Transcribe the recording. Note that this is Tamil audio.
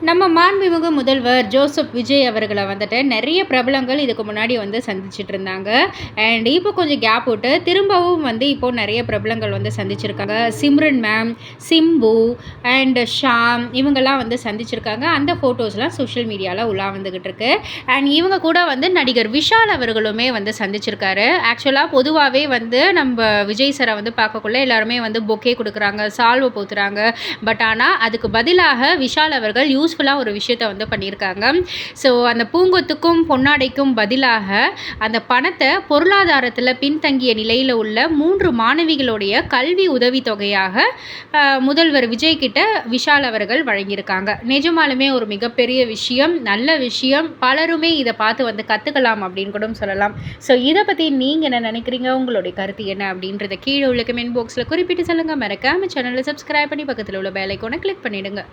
நம்ம மாண்புமிகு முதல்வர் ஜோசப் விஜய் அவர்களை வந்துட்டு நிறைய பிரபலங்கள் இதுக்கு முன்னாடி வந்து சந்திச்சிட்டு இருந்தாங்க. அண்ட் இப்போ கொஞ்சம் கேப் விட்டு திரும்பவும் வந்து இப்போது நிறைய பிரபலங்கள் வந்து சந்திச்சிருக்காங்க. சிம்ரன் மேம், சிம்பு அண்ட் ஷாம் இவங்கெல்லாம் வந்து சந்திச்சிருக்காங்க. அந்த ஃபோட்டோஸ்லாம் சோஷியல் மீடியாவில் உலா வந்துக்கிட்டு இருக்கு. அண்ட் இவங்க கூட வந்து நடிகர் விஷால் அவர்களுமே வந்து சந்திச்சிருக்காரு. ஆக்சுவலாக பொதுவாகவே வந்து நம்ம விஜய் சாரை வந்து பார்க்கக்குள்ள எல்லாருமே வந்து பொக்கே கொடுக்குறாங்க, சால்வை போத்துறாங்க. பட் ஆனால் அதுக்கு பதிலாக விஷால் அவர்கள் யூஸ்ஃபுல்லாக ஒரு விஷயத்தை வந்து பண்ணியிருக்காங்க. ஸோ அந்த பூங்கொத்துக்கும் பொன்னாடைக்கும் பதிலாக அந்த பணத்தை பொருளாதாரத்தில் பின்தங்கிய நிலையில் உள்ள 3 மாணவிகளுடைய கல்வி உதவித்தொகையாக முதல்வர் விஜய் கிட்ட விஷால் அவர்கள் வழங்கியிருக்காங்க. நிஜமாலுமே ஒரு மிகப்பெரிய விஷயம், நல்ல விஷயம். பலருமே இதை பார்த்து வந்து கற்றுக்கலாம் அப்படின்னு கூட சொல்லலாம். ஸோ இதை பற்றி நீங்கள் என்ன நினைக்கிறீங்க? உங்களுடைய கருத்து என்ன அப்படின்றத கீழே உள்ள கமெண்ட் பாக்ஸில் குறிப்பிட்டு சொல்லுங்கள். மறக்காம சேனலை சப்ஸ்கிரைப் பண்ணி பக்கத்தில் உள்ள பெல் ஐகானை கிளிக் பண்ணிவிடுங்க.